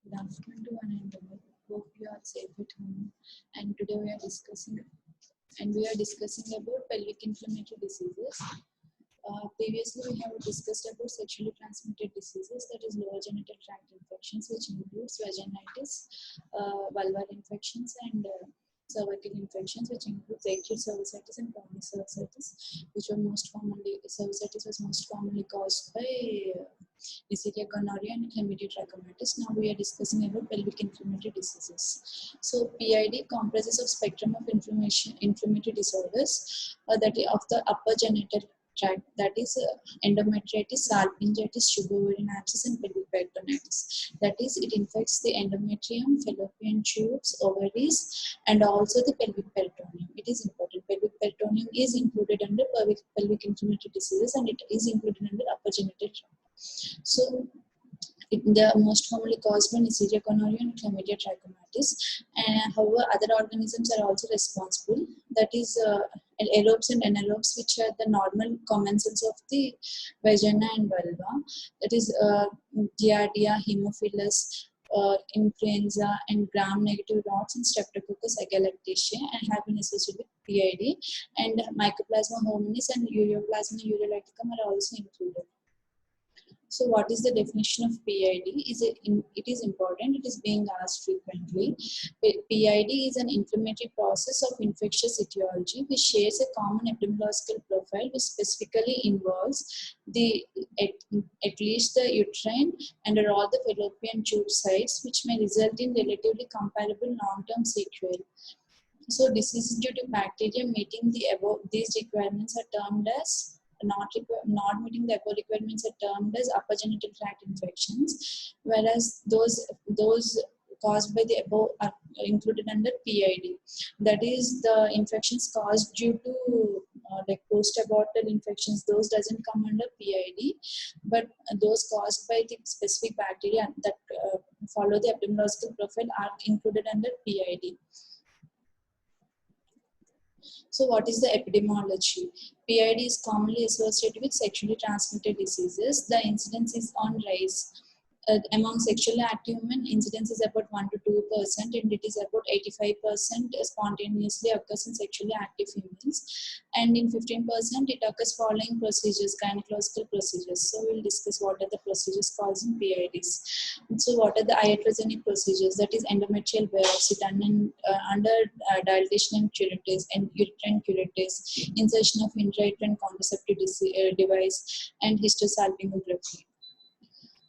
Good afternoon to one and all. Hope you are safe at home. And today we are discussing about pelvic inflammatory diseases. Previously, we have discussed about sexually transmitted diseases, that is lower genital tract infections, which includes vaginitis, vulvar infections, and cervical infections, which includes acute cervicitis and chronic cervicitis, which were most commonly cervicitis was most commonly caused by Neisseria gonorrhea and Chlamydia trachomatis. Now we are discussing about pelvic inflammatory diseases. So PID comprises of spectrum of inflammatory disorders that is of the upper genital tract, that is endometritis, salpingitis, tuber-ovarian abscess, and pelvic peritonitis. That is, it infects the endometrium, fallopian tubes, ovaries, and also the pelvic peritoneum. It is important. Pelvic peritoneum is included under pelvic inflammatory diseases, and it is included under upper genital tract. So they are most commonly caused by Neisseria gonorrhea and Chlamydia trachomatis. And however, other organisms are also responsible. That is aerobes and anaerobes, which are the normal commensals of the vagina and vulva. That is Giardia, Haemophilus, influenza, and gram-negative rods, and Streptococcus agalactiaceae, and have been associated with PID. And Mycoplasma hominis and Ureaplasma urealyticum are also included. So what is the definition of PID? It is important. It is being asked frequently. PID is an inflammatory process of infectious etiology which shares a common epidemiological profile which specifically involves at least the uterine and all the fallopian tube sites, which may result in relatively comparable long-term sequelae. So diseases due to bacteria meeting these requirements are termed as not meeting the above requirements are termed as upper genital tract infections, whereas those caused by the above are included under PID. That is, the infections caused due to like post-abortal infections, those doesn't come under PID, but those caused by the specific bacteria that follow the epidemiological profile are included under PID. So what is the epidemiology? PID is commonly associated with sexually transmitted diseases. The incidence is on rise. Among sexually active women, incidence is about 1 to 2%, and it is about 85% spontaneously occurs in sexually active females. And in 15%, it occurs following procedures, gynecological procedures. So we'll discuss what are the procedures causing PIDs. So what are the iatrogenic procedures? That is endometrial biopsy done in, under dilatation and curettage and uterine curettage, insertion of intrauterine contraceptive device, and hysterosalpingography.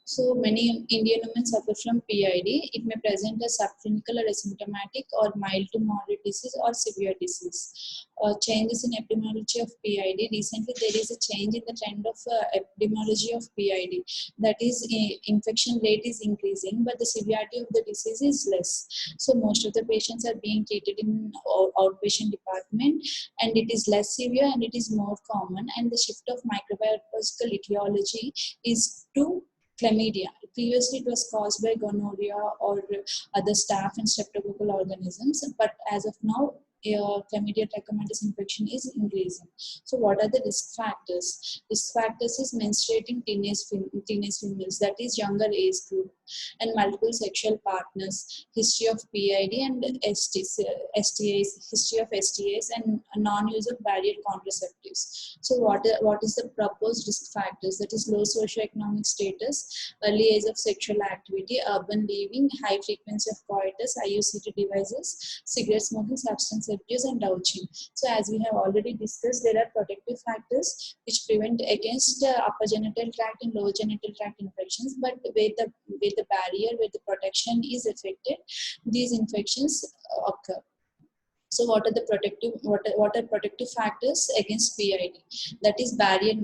So many Indian women suffer from PID. It may present as subclinical or asymptomatic or mild to moderate disease or severe disease. Changes in epidemiology of PID. Recently, there is a change in the trend of epidemiology of PID. That is, infection rate is increasing, but the severity of the disease is less. So most of the patients are being treated in outpatient department, and it is less severe and it is more common. And the shift of microbiological etiology is to chlamydia. Previously, it was caused by gonorrhea or other staph and streptococcal organisms, but as of now, Chlamydia trachomatis infection is increasing. So what are the risk factors? Risk factors is menstruating teenage females, that is younger age group, and multiple sexual partners, history of PID and STIs, history of STIs, and non-use of barrier contraceptives. So what is the proposed risk factors? That is low socioeconomic status, early age of sexual activity, urban living, high frequency of coitus, IUCD devices, cigarette smoking, substance abuse, and dowsing. So as we have already discussed, there are protective factors which prevent against upper genital tract and lower genital tract infections, but where the barrier, where the protection is affected, these infections occur. So what are protective factors against PID? That is barrier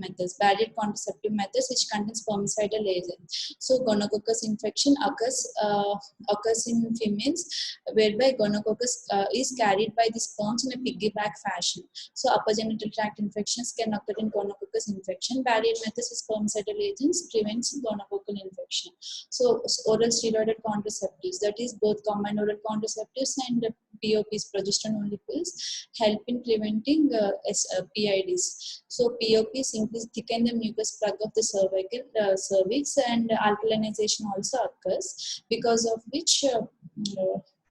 contraceptive methods which contains spermicidal agent. So gonococcus infection occurs in females, whereby gonococcus is carried by the sperms in a piggyback fashion. So upper genital tract infections can occur in gonococcus infection. Barrier methods with spermicidal agents prevents gonococcal infection. So oral steroidal contraceptives, that is both combined oral contraceptives and POPs, progesterone only pills, help in preventing PIDs. So POP simply thicken the mucus plug of the cervix, and alkalinization also occurs, because of which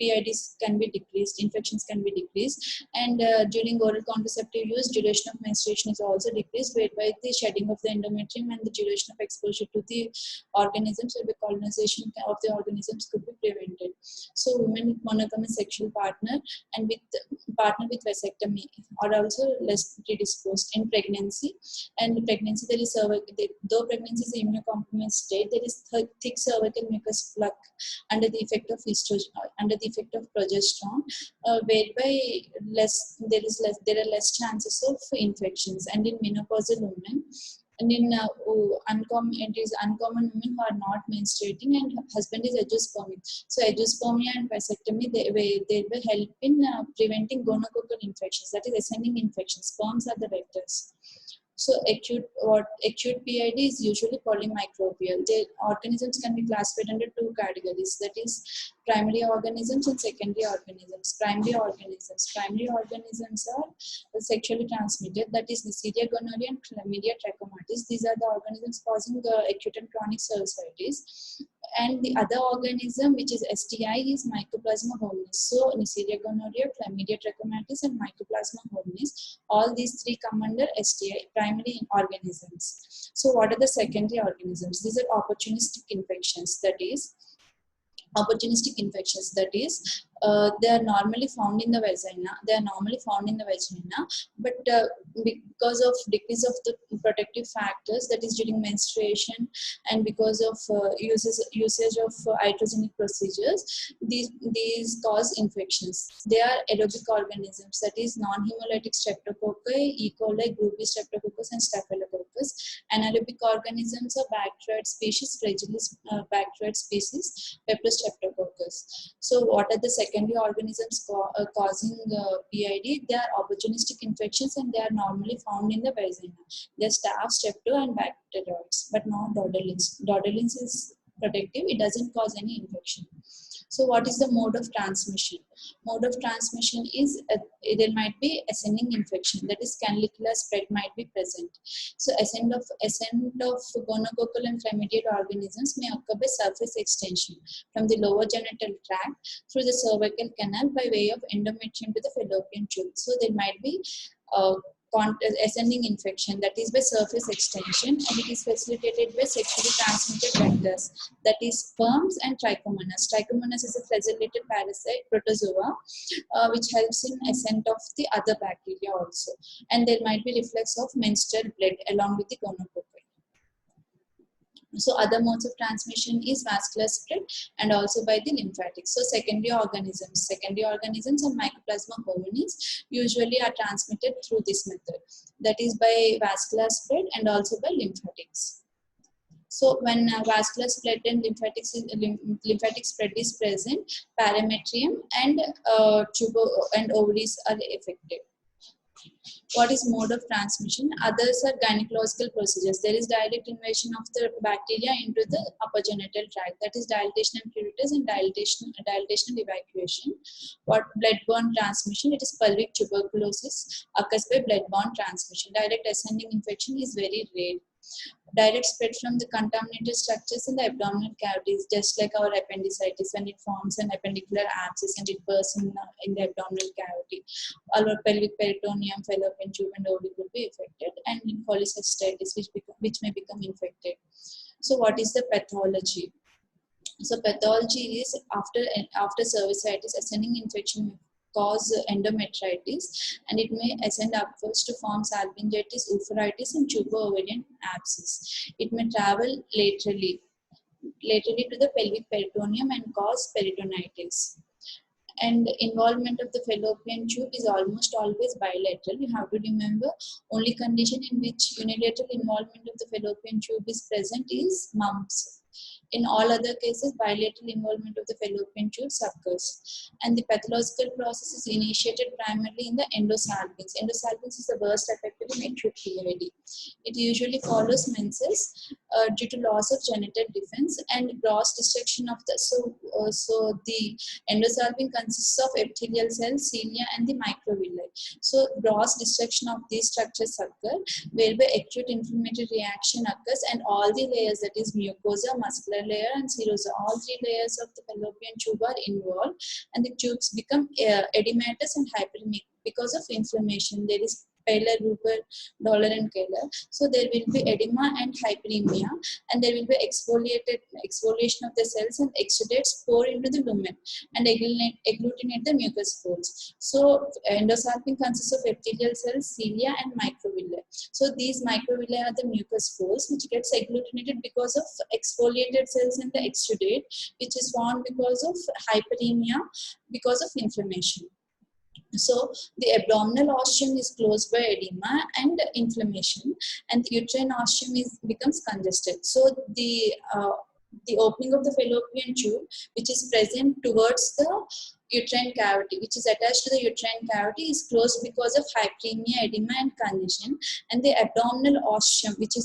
PIDs can be decreased, infections can be decreased, and during oral contraceptive use, duration of menstruation is also decreased, whereby the shedding of the endometrium and the duration of exposure to the organisms or the colonization of the organisms could be prevented. So women with monogamous sexual partner and with partner with vasectomy are also less predisposed in pregnancy. And in pregnancy, there is though pregnancy is an immunocompromised state, there is thick cervical mucus plug under the effect of estrogen, under the effect of progesterone, whereby there are less chances of infections. And in menopausal women, and in it is uncommon women who are not menstruating and husband is agiospermic. So agiospermia and vasectomy, they will help in preventing gonococcal infections, that is ascending infections. Sperms are the vectors. So acute PID is usually polymicrobial. The organisms can be classified under two categories, that is primary organisms and secondary organisms. Primary organisms are sexually transmitted, that is Neisseria gonorrhea and Chlamydia trachomatis. These are the organisms causing acute and chronic cervicitis. And the other organism, which is STI, is Mycoplasma hominis. So Neisseria gonorrhea, Chlamydia trachomatis, and Mycoplasma hominis, all these three come under STI, primary organisms. So what are the secondary organisms? These are opportunistic infections, that is they are normally found in the vagina. But because of decrease of the protective factors, that is during menstruation, and because of usage of iatrogenic procedures, these cause infections. They are aerobic organisms, that is non-hemolytic streptococci, E. coli, group B streptococcus, and staphylococcus. Anaerobic organisms are bacteroid species, Fragilis bacteroid species, Streptococcus. So what are the secondary organisms causing PID? They are opportunistic infections, and they are normally found in the vagina. They are staph, strepto, and bacteroids, but not Dodolins. Dodolins is protective, it doesn't cause any infection. So what is the mode of transmission? Mode of transmission is there might be ascending infection, that is canalicular spread might be present. So ascent of gonococcal and chlamydial organisms may occur by surface extension from the lower genital tract through the cervical canal by way of endometrium to the fallopian tube. So there might be ascending infection, that is by surface extension, and it is facilitated by sexually transmitted vectors, that is sperms and trichomonas. Trichomonas is a flagellated parasite protozoa which helps in ascent of the other bacteria also, and there might be reflex of menstrual blood along with the gonococci. So other modes of transmission is vascular spread and also by the lymphatics. So secondary organisms and Mycoplasma hominis usually are transmitted through this method, that is by vascular spread and also by lymphatics. So when vascular spread and lymphatic spread is present, parametrium and ovaries are affected. What is mode of transmission? Others are gynecological procedures. There is direct invasion of the bacteria into the upper genital tract, that is dilatation and pruritus, and dilatation and evacuation. What blood-borne transmission? It is pelvic tuberculosis, occurs by blood-borne transmission. Direct ascending infection is very rare. Direct spread from the contaminated structures in the abdominal cavities, just like our appendicitis, when it forms an appendicular abscess and it bursts in the abdominal cavity. Our pelvic peritoneum, fallopian tube, and ovary will be affected, and in cholecystitis, which may become infected. So what is the pathology? So pathology is after cervicitis, ascending infection may cause endometritis, and it may ascend upwards to form salpingitis, oophouritis, and tubo-ovarian abscess. It may travel laterally to the pelvic peritoneum and cause peritonitis. And involvement of the fallopian tube is almost always bilateral. You have to remember, only condition in which unilateral involvement of the fallopian tube is present is mumps. In all other cases, bilateral involvement of the fallopian tubes occurs. And the pathological process is initiated primarily in the endosalpinx. Endosalpinx is the worst affected in acute PID. It usually follows menses due to loss of genital defense and gross destruction of the so the endosalpinx consists of epithelial cells, cilia, and the microvilli. So gross destruction of these structures occur, whereby acute inflammatory reaction occurs, and all the layers, that is mucosa, muscular layer, and serosa, all three layers of the fallopian tube are involved, and the tubes become edematous and hyperemic because of inflammation. There is Peyler, Rupert, Dollar, and Keller. So there will be edema and hyperemia, and there will be exfoliation of the cells, and exudates pour into the lumen and agglutinate the mucous folds. So endosalpinx consists of epithelial cells, cilia, and microvilli. So these microvilli are the mucous folds which gets agglutinated because of exfoliated cells in the exudate, which is formed because of hyperemia, because of inflammation. So the abdominal ostium is closed by edema and inflammation, and the uterine ostium becomes congested. So the opening of the fallopian tube, which is present towards the uterine cavity, which is attached to the uterine cavity, is closed because of hyperemia, edema, and congestion. And the abdominal ostium, which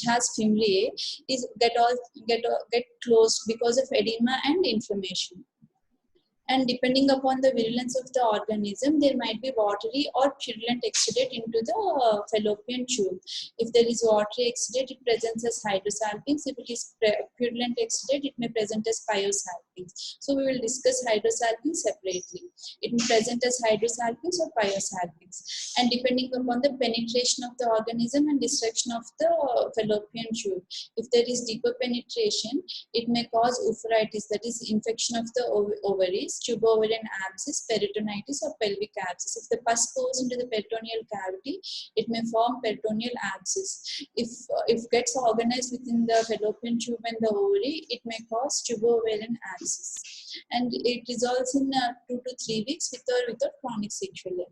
has fimbriae, is get closed because of edema and inflammation. And depending upon the virulence of the organism, there might be watery or purulent exudate into the fallopian tube. If there is watery exudate, it presents as hydrosalpinx. If it is purulent exudate, it may present as pyosalpinx. So we will discuss hydrosalpinx separately. It may present as hydrosalpinx or pyosalpinx. And depending upon the penetration of the organism and destruction of the fallopian tube, if there is deeper penetration, it may cause oophorytis, that is infection of the ovaries, tubo-ovarian abscess, peritonitis, or pelvic abscess. If the pus goes into the peritoneal cavity, it may form peritoneal abscess. If gets organized within the fallopian tube and the ovary, it may cause tubo-ovarian abscess. And it results in 2 to 3 weeks with or without chronic sequelae.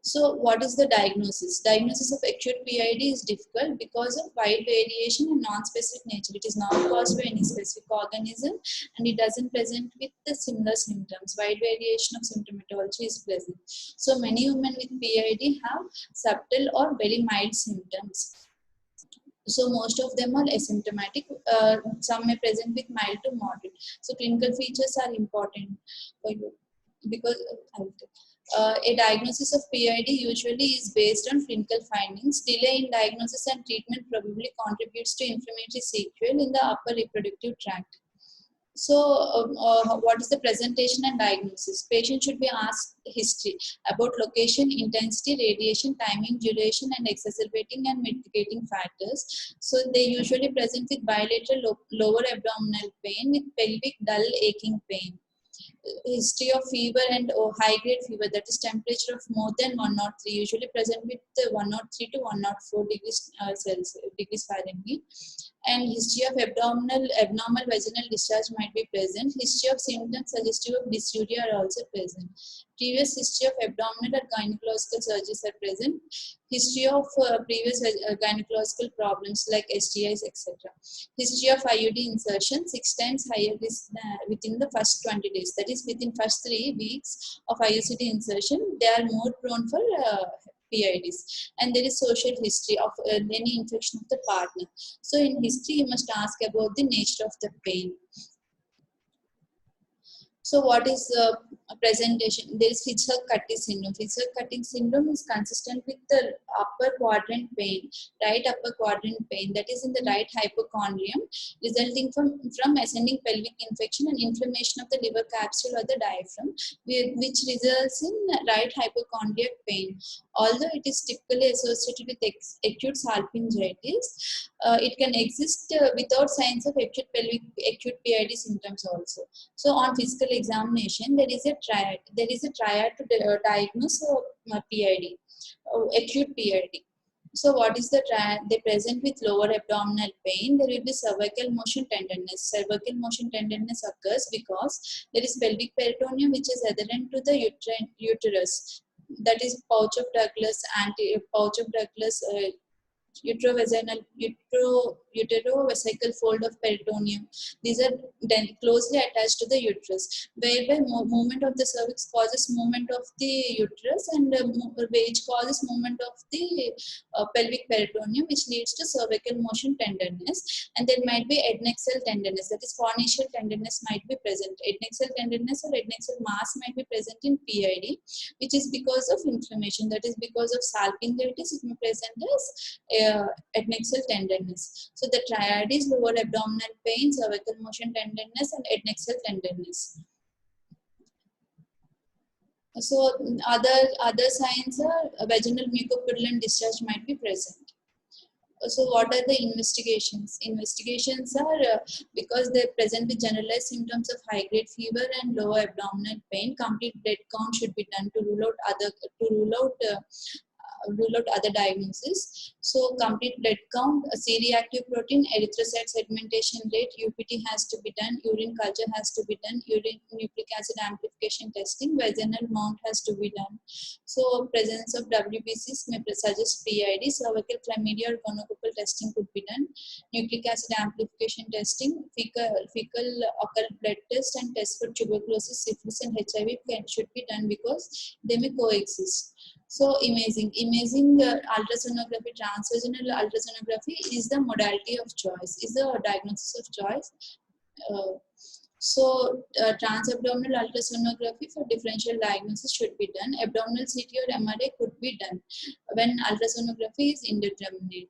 So what is the diagnosis? Diagnosis of acute PID is difficult because of wide variation and non-specific nature. It is not caused by any specific organism, and it doesn't present with the similar symptoms. Wide variation of symptomatology is present. So many women with PID have subtle or very mild symptoms. So most of them are asymptomatic. Some may present with mild to moderate. So clinical features are important for you because a diagnosis of PID usually is based on clinical findings. Delay in diagnosis and treatment probably contributes to inflammatory sequelae in the upper reproductive tract. So what is the presentation and diagnosis? Patient should be asked history about location, intensity, radiation, timing, duration, and exacerbating and mitigating factors. So they usually present with bilateral lower abdominal pain with pelvic dull aching pain. History of fever and high grade fever, that is temperature of more than 103, usually present with 103 to 104 degrees Fahrenheit. And history of abnormal vaginal discharge might be present. History of symptoms suggestive of dysuria are also present. Previous history of abdominal or gynecological surgeries are present. History of previous gynecological problems like STIs, etc. History of IUD insertion 6 times higher risk within the first 20 days. That is, within first 3 weeks of IUCD insertion, they are more prone for PIDs. And there is social history of any infection of the partner. So in history, you must ask about the nature of the pain. So what is the presentation? There is Fitchburg-Cutting syndrome. Fitchburg-Cutting syndrome is consistent with the upper quadrant pain, right upper quadrant pain, that is in the right hypochondrium, resulting from ascending pelvic infection and inflammation of the liver capsule or the diaphragm, which results in right hypochondriac pain. Although it is typically associated with acute salpingitis, it can exist without signs of acute PID symptoms also. So on physical examination, there is a triad. There is a triad to diagnose PID, acute PID. So what is the triad? They present with lower abdominal pain. There will be cervical motion tenderness. Cervical motion tenderness occurs because there is pelvic peritoneum which is adherent to the uterus. That is pouch of Douglas, uterovesical fold of peritoneum. These are closely attached to the uterus, whereby movement of the cervix causes movement of the uterus, and which causes movement of the pelvic peritoneum, which leads to cervical motion tenderness. And there might be adnexal tenderness, that is cornicial tenderness might be present. Adnexal tenderness or adnexal mass might be present in PID, which is because of inflammation, that is because of salpingitis. It may present as adnexal tenderness. So the triad is lower abdominal pain, cervical motion tenderness, and adnexal tenderness. So other signs are vaginal mucopurulent discharge might be present. So what are the investigations? Investigations are because they present with generalized symptoms of high-grade fever and lower abdominal pain. Complete blood count should be done to rule out other diagnoses. So complete blood count, a C-reactive protein, erythrocyte segmentation rate, UPT has to be done, urine culture has to be done, urine nucleic acid amplification testing, vaginal mount has to be done. So presence of WBCs may suggest PID, cervical chlamydia or gonococcal testing could be done, nucleic acid amplification testing, fecal occult blood test, and test for tuberculosis, syphilis, and HIV should be done because they may coexist. So imaging ultrasonography, transvaginal ultrasonography is the modality of choice, is the diagnosis of choice. Transabdominal ultrasonography for differential diagnosis should be done. Abdominal CT or MRA could be done when ultrasonography is indeterminate.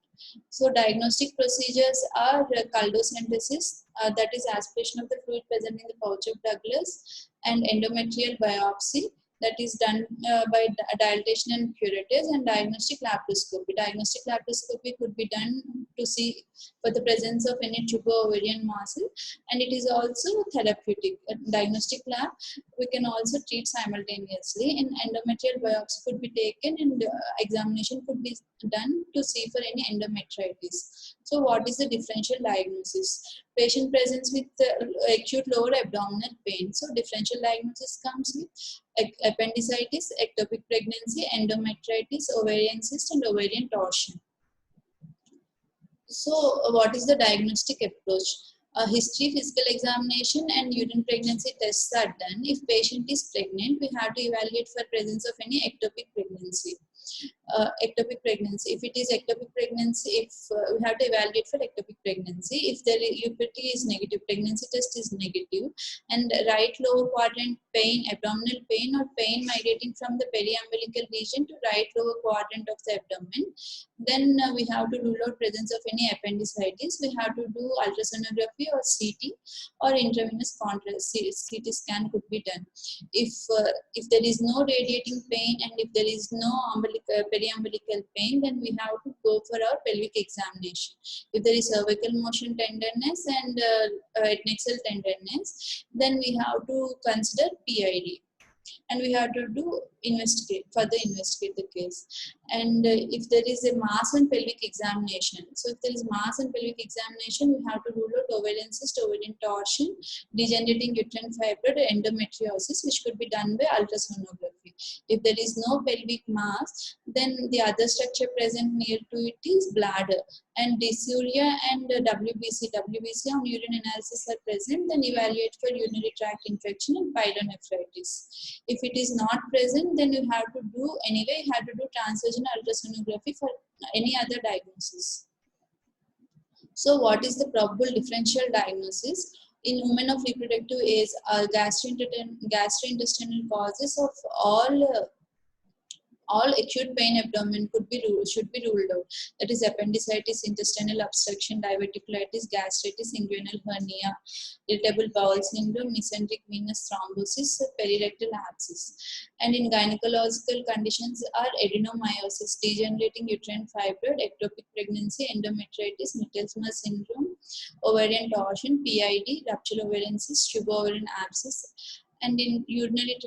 So diagnostic procedures are culdocentesis, that is aspiration of the fluid present in the pouch of Douglas, and endometrial biopsy, that is done by dilatation and curatives, and diagnostic laparoscopy. Diagnostic laparoscopy could be done to see for the presence of any tubo-ovarian muscle, and it is also therapeutic. Diagnostic lab, we can also treat simultaneously, and endometrial biopsy could be taken, and examination could be done to see for any endometritis. So what is the differential diagnosis? Patient presents with acute lower abdominal pain. So differential diagnosis comes with appendicitis, ectopic pregnancy, endometritis, ovarian cyst, and ovarian torsion. So what is the diagnostic approach? History, physical examination, and urine pregnancy tests are done. If patient is pregnant, we have to evaluate for presence of any ectopic pregnancy. Ectopic pregnancy. If it is ectopic pregnancy, we have to evaluate for ectopic pregnancy. If the UPT is negative, pregnancy test is negative, and right lower quadrant pain, abdominal pain, or pain migrating from the periumbilical region to right lower quadrant of the abdomen, then we have to rule out presence of any appendicitis. We have to do ultrasonography or CT or intravenous contrast. CT scan could be done. If there is no radiating pain and if there is no periumbilical pain, then we have to go for our pelvic examination. If there is cervical motion tenderness and adnexal tenderness, then we have to consider PID, and we have to further investigate the case. And if there is a mass and pelvic examination, so if there is mass and pelvic examination, we have to rule out ovarian cyst, ovarian torsion, degenerating uterine fibroid, endometriosis, which could be done by ultrasonography. If there is no pelvic mass, then the other structure present near to it is bladder, and dysuria and WBC on urine analysis are present, then evaluate for urinary tract infection and pyelonephritis. If it is not present, then you have to do transvaginal ultrasonography for any other diagnosis. So what is the probable differential diagnosis? In women of reproductive age, gastrointestinal causes of all acute pain abdomen should be ruled out. That is appendicitis, intestinal obstruction, diverticulitis, gastritis, inguinal hernia, irritable bowel syndrome, mesenteric venous thrombosis, perirectal abscess. And in gynecological conditions are adenomyosis, degenerating uterine fibroid, ectopic pregnancy, endometritis, Mittelsmere syndrome, ovarian torsion, PID, rupture ovarian cyst, tubo-ovarian abscess. And in urinary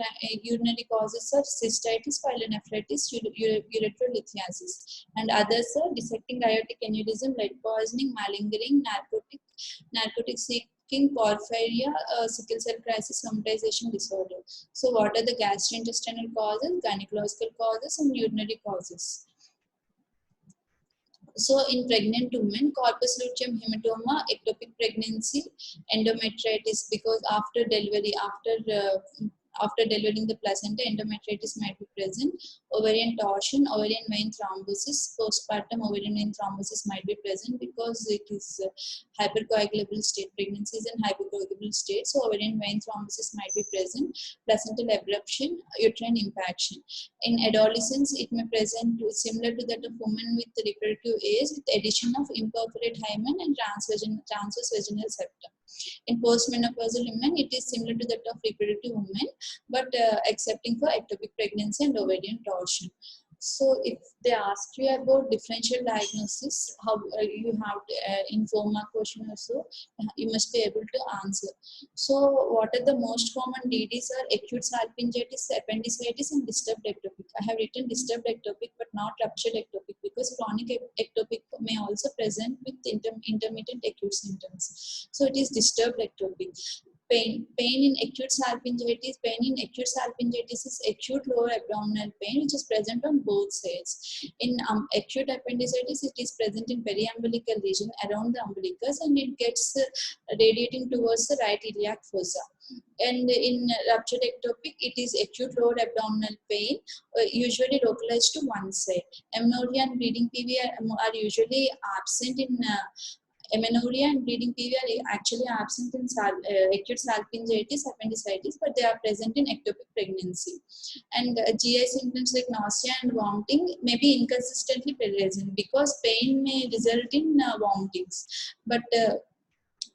causes are cystitis, pyelonephritis, urethrolethiasis, and others are dissecting aortic aneurysm, lead poisoning, malingering, narcotic seeking, porphyria, sickle cell crisis, somatization disorder. So what are the gastrointestinal causes, gynecological causes, and urinary causes? So in pregnant women, corpus luteum hematoma, ectopic pregnancy, endometritis, because after delivering the placenta, endometritis might be present, ovarian torsion, ovarian vein thrombosis, postpartum ovarian vein thrombosis might be present because it is hypercoagulable state. Pregnancy is in hypercoagulable state, so ovarian vein thrombosis might be present, placental abruption, uterine impaction. In adolescence, it may present similar to that of women with reproductive age with addition of imperforate hymen and transverse vaginal septum. In postmenopausal women, it is similar to that of reproductive women, but excepting for ectopic pregnancy and ovarian torsion. So if they ask you about differential diagnosis, how you have to, in 4-mark question also, you must be able to answer. So what are the most common DDs are acute salpingitis, appendicitis, and disturbed ectopic. I have written disturbed ectopic but not ruptured ectopic because chronic ectopic may also present with intermittent acute symptoms. So it is disturbed ectopic. Pain in acute salpingitis. Pain in acute salpingitis is acute lower abdominal pain which is present on both sides. In acute appendicitis, it is present in periumbilical region around the umbilicus and it gets radiating towards the right iliac fossa. And in ruptured ectopic, it is acute lower abdominal pain, usually localized to one side. Amenorrhea and bleeding PV are usually absent in amenorrhea and bleeding PV are actually absent in acute salpingitis, appendicitis, but they are present in ectopic pregnancy. And GI symptoms like nausea and vomiting may be inconsistently present because pain may result in vomitings. But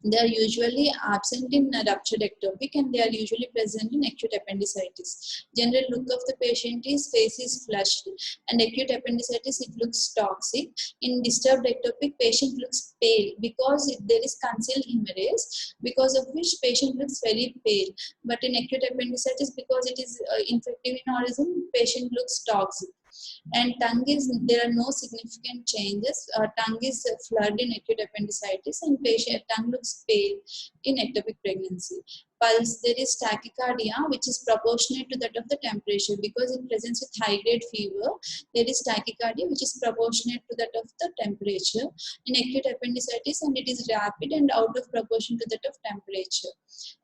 they are usually absent in ruptured ectopic and they are usually present in acute appendicitis. General look of the patient is face is flushed and acute appendicitis it looks toxic. In disturbed ectopic, patient looks pale because there is concealed hemorrhage because of which patient looks very pale. But in acute appendicitis, because it is infective in origin, patient looks toxic. And tongue is, there are no significant changes. Tongue is flooded in acute appendicitis and patient tongue looks pale in ectopic pregnancy. Pulse, there is tachycardia which is proportionate to that of the temperature because it presents with high grade fever. There is tachycardia which is proportionate to that of the temperature in acute appendicitis and it is rapid and out of proportion to that of temperature.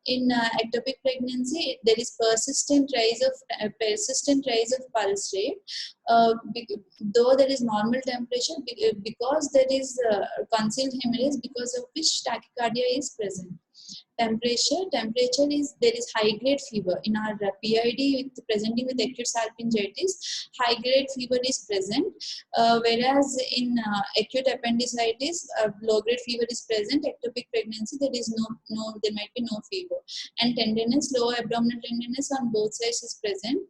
In ectopic pregnancy, there is persistent rise of pulse rate, though there is normal temperature because there is concealed hemorrhage because of which tachycardia is present. Temperature is, there is high grade fever. In our PID presenting with acute salpingitis, high grade fever is present, whereas in acute appendicitis, low grade fever is present. Ectopic pregnancy, there is there might be no fever. And tenderness, lower abdominal tenderness on both sides is present.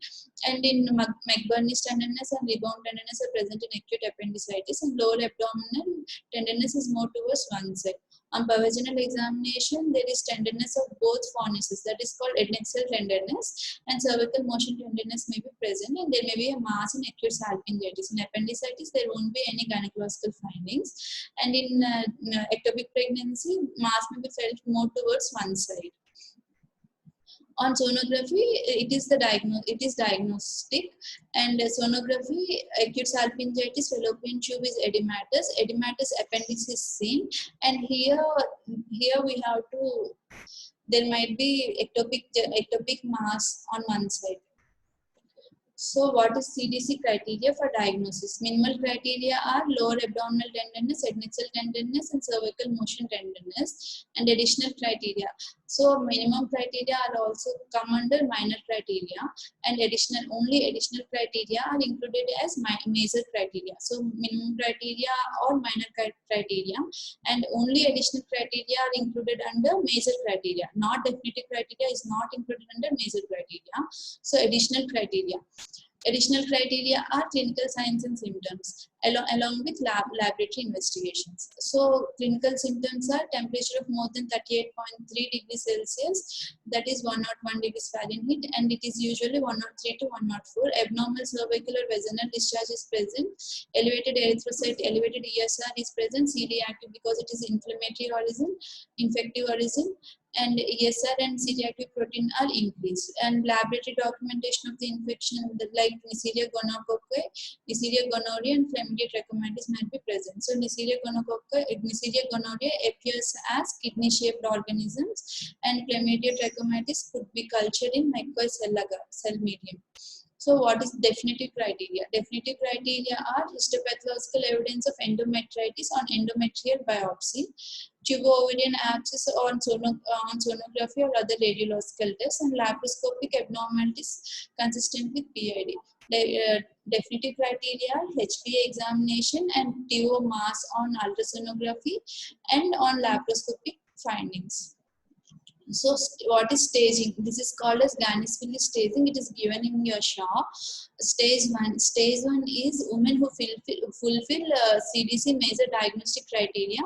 And in McBurney's tenderness and rebound tenderness are present in acute appendicitis, and lower abdominal tenderness is more towards one side. On pervaginal examination, there is tenderness of both fornices, that is called adnexal tenderness, and cervical motion tenderness may be present, and there may be a mass in acute salpingitis. In appendicitis, there won't be any gynecological findings, and in ectopic pregnancy, mass may be felt more towards one side. On sonography, it is diagnostic, and sonography, acute salpingitis, fallopian tube is edematous appendix is seen, and here we have to, there might be ectopic mass on one side. So what is CDC criteria for diagnosis? Minimal criteria are lower abdominal tenderness, adnexal tenderness, and cervical motion tenderness, and additional criteria. So minimum criteria are also come under minor criteria, and only additional criteria are included as major criteria. So minimum criteria or minor criteria, and only additional criteria are included under major criteria. Not definitive criteria is not included under major criteria. So additional criteria. Additional criteria are clinical signs and symptoms along with laboratory investigations. So clinical symptoms are temperature of more than 38.3 degrees Celsius, that is 101 degrees Fahrenheit, and it is usually 103 to 104. Abnormal cervical or vaginal discharge is present. Elevated erythrocyte, elevated ESR is present. CD active because it is inflammatory origin, infective origin. and ESR and C-reactive protein are increased. And laboratory documentation of the infection like Neisseria gonorrhoeae, Neisseria gonorrhoeae and chlamydia trachomatis might be present. So Neisseria gonorrhoeae appears as kidney-shaped organisms, and chlamydia trachomatis could be cultured in McCoy cell medium. So what is definitive criteria? Definitive criteria are histopathological evidence of endometritis on endometrial biopsy, tubo-ovarian abscess on sonography or other radiological tests, and laparoscopic abnormalities consistent with PID. Definitive criteria are HPA examination and TO mass on ultrasonography and on laparoscopic findings. So what is staging? This is called as Gannis-Willis staging. It is given in your SHA. Stage 1. Stage 1 is women who fulfill CDC major diagnostic criteria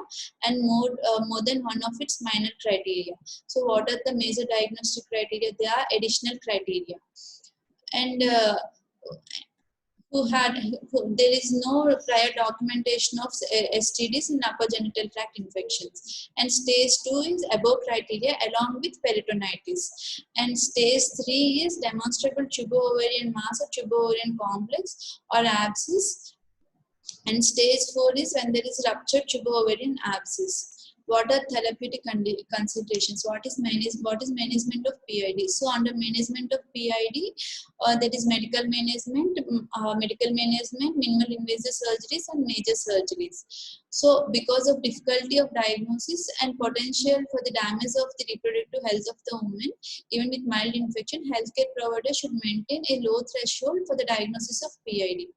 and more than one of its minor criteria. So what are the major diagnostic criteria? There are additional criteria. And there is no prior documentation of STDs in upper genital tract infections. And stage 2 is above criteria along with peritonitis. And stage 3 is demonstrable tubo-ovarian mass or tubo-ovarian complex or abscess. And stage 4 is when there is ruptured tubo-ovarian abscess. What are therapeutic considerations? What is management of PID? So under management of PID, that is medical management, minimal invasive surgeries and major surgeries. So because of difficulty of diagnosis and potential for the damage of the reproductive health of the woman, even with mild infection, healthcare providers should maintain a low threshold for the diagnosis of PID.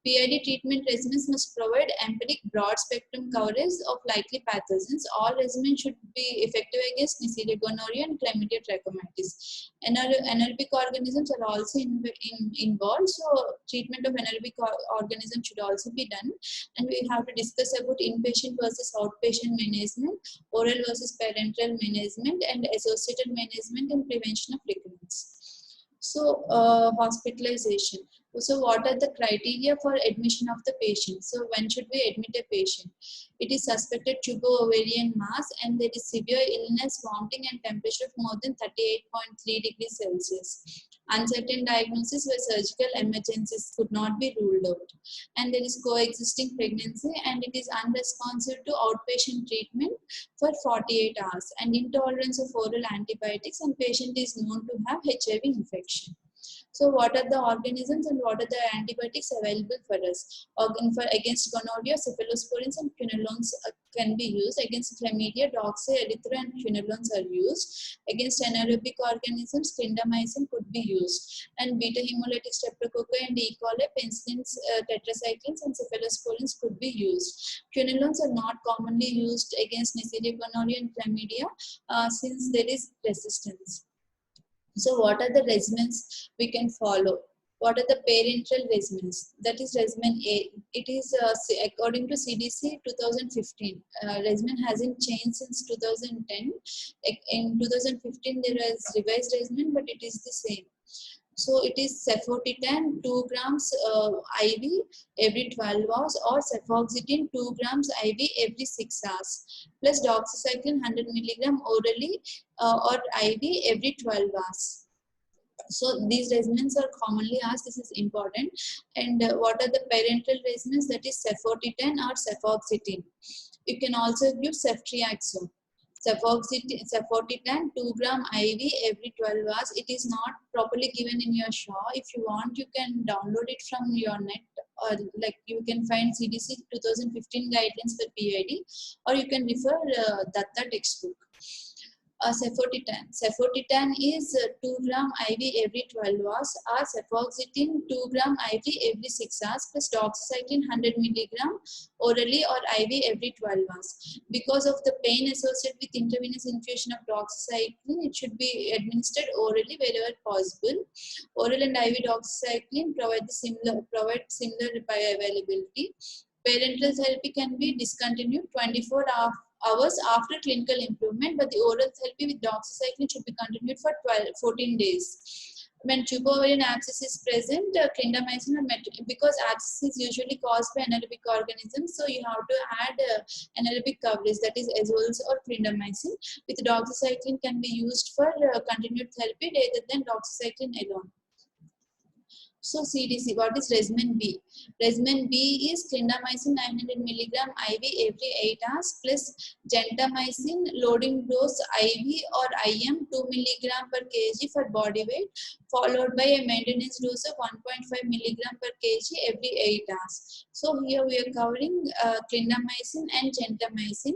PID treatment regimens must provide empiric broad spectrum coverage of likely pathogens. All regimens should be effective against Neisseria gonorrhoeae and chlamydia trachomatis. Anaerobic organisms are also involved, so treatment of anaerobic organisms should also be done. And we have to discuss about inpatient versus outpatient management, oral versus parenteral management, and associated management and prevention of recurrence. So hospitalization. So what are the criteria for admission of the patient? So when should we admit a patient? It is suspected tubo-ovarian mass and there is severe illness, vomiting and temperature of more than 38.3 degrees Celsius. Uncertain diagnosis where surgical emergencies could not be ruled out. And there is coexisting pregnancy and it is unresponsive to outpatient treatment for 48 hours and intolerance of oral antibiotics, and patient is known to have HIV infection. So what are the organisms and what are the antibiotics available for us? Against gonorrhea, cephalosporins and quinolones can be used. Against chlamydia, doxy, erythro and quinolones are used. Against anaerobic organisms, clindamycin could be used. And beta hemolytic streptococci and E. coli, penicillins, tetracyclines and cephalosporins could be used. Quinolones are not commonly used against Neisseria gonorrhoeae and chlamydia since there is resistance. So what are the regimens we can follow? What are the parenteral regimens? That is regimen A. It is according to CDC 2015. Regimen hasn't changed since 2010. In 2015 there was revised regimen, but it is the same. So it is cefotitan 2 grams IV every 12 hours or cefoxitin 2 grams IV every 6 hours plus doxycycline 100 milligram orally or IV every 12 hours. So these regimens are commonly asked. This is important. And what are the parenteral regimens? That is cefotitan or cefoxitin. You can also give ceftriaxone. Cefotitan 2 gram IV every 12 hours. It is not properly given in your SHA. If you want, you can download it from your net, or like you can find CDC 2015 guidelines for PID, or you can refer Datta textbook. Cefotitan is 2 gram IV every 12 hours or cefoxitin 2 gram IV every 6 hours plus doxycycline 100 milligram orally or IV every 12 hours. Because of the pain associated with intravenous infusion of doxycycline, it should be administered orally wherever possible. Oral and IV doxycycline provide similar bioavailability. Parenteral therapy can be discontinued 24 hours after clinical improvement, but the oral therapy with doxycycline should be continued for 14 days. When tubo-ovarian abscess is present, clindamycin or because abscess is usually caused by anaerobic organisms, so you have to add anaerobic coverage, that is azoles or clindamycin. With doxycycline can be used for continued therapy rather than doxycycline alone. So CDC, what is regimen B? Regimen B is clindamycin 900 milligram IV every 8 hours plus gentamicin loading dose IV or IM 2 milligram per kg for body weight, followed by a maintenance dose of 1.5 milligram per kg every 8 hours. So here we are covering clindamycin and gentamicin,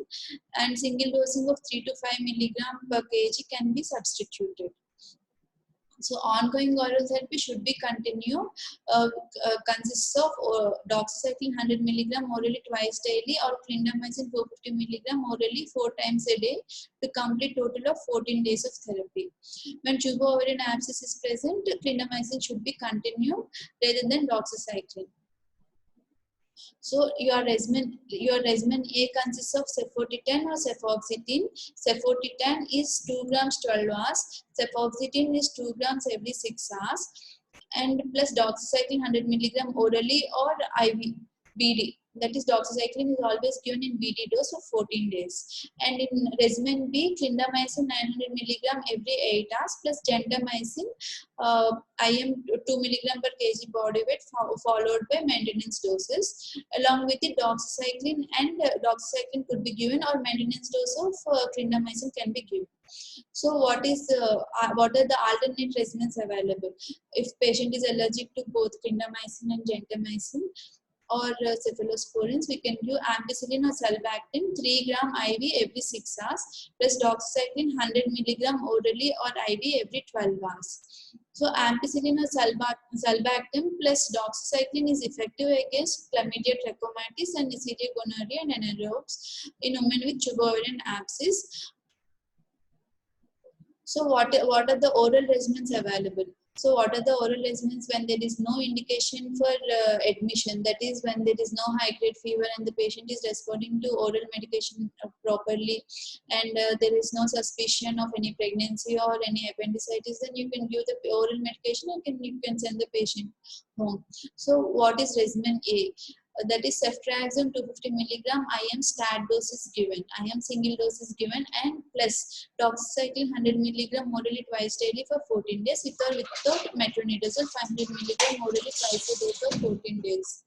and single dosing of 3 to 5 milligram per kg can be substituted. So ongoing oral therapy should be continued, consists of doxycycline 100 milligram orally twice daily or clindamycin 450 milligram orally 4 times a day to complete total of 14 days of therapy. When tubo-ovarian abscess is present, clindamycin should be continued rather than doxycycline. So your regimen A consists of cefoxitin or cefoxitin. Cefoxitin is 2 grams 12 hours. Cefoxitin is 2 grams every 6 hours. And plus doxycycline 100 milligram orally or IV BD. That is, doxycycline is always given in BD dose for 14 days. And in regimen B, clindamycin 900 milligram every 8 hours plus gentamicin IM 2 milligram per kg body weight followed by maintenance doses. Along with it, doxycycline and doxycycline could be given, or maintenance dose of clindamycin can be given. So what are the alternate regimens available? If patient is allergic to both clindamycin and gentamicin or cephalosporins, we can give ampicillin or sulbactam 3 gram IV every 6 hours plus doxycycline 100 milligram orally or IV every 12 hours. So ampicillin or sulbactam plus doxycycline is effective against chlamydia trachomatis and Neisseria gonorrhea and anaerobes in women with tubo-ovarian abscess. So what are the oral regimens available? So what are the oral regimens when there is no indication for admission? That is, when there is no high-grade fever and the patient is responding to oral medication properly, and there is no suspicion of any pregnancy or any appendicitis, then you can give the oral medication and you can send the patient home. So what is regimen A? That is ceftriaxone 250 milligram IM stat dose is given, IM single dose is given, and plus doxycycline 100 milligram orally twice daily for 14 days with or without metronidazole 500 milligram orally twice a day for 14 days.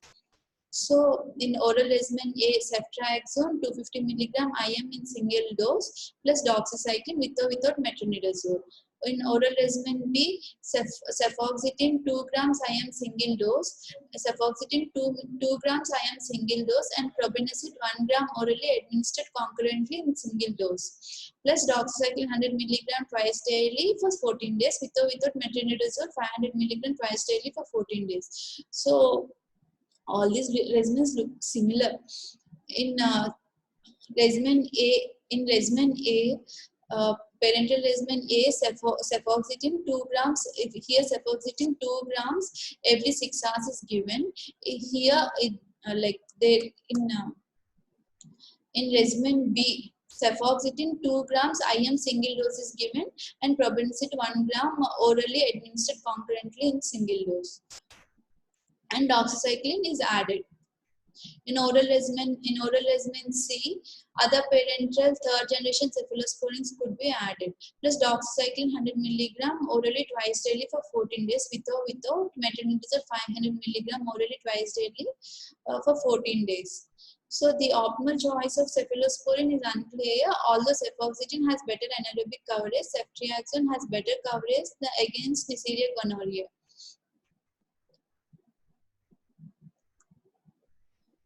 So in oral regimen A, ceftriaxone 250 milligram IM in single dose plus doxycycline with or without metronidazole. In oral regimen B, cefoxitin 2 grams IM single dose, cefoxitin 2 grams IM single dose, and probenecid 1 gram orally administered concurrently in single dose, plus doxycycline 100 milligram twice daily for 14 days with or without metronidazole 500 milligram twice daily for 14 days. So all these regimens look similar. In regimen A, parental regimen A, cefoxitin 2 grams. Here cefoxitin 2 grams every 6 hours is given. Here, in regimen B, cefoxitin 2 grams IM single dose is given, and probenecid 1 gram orally administered concurrently in single dose, and doxycycline is added. In oral regimen C, other parental third generation cephalosporins could be added, plus doxycycline 100 milligram orally twice daily for 14 days with or without metronidazole 500 milligram orally twice daily for 14 days. So the optimal choice of cephalosporin is unclear. Although cefoxitin has better anaerobic coverage, ceftriaxone has better coverage against Neisseria gonorrhea.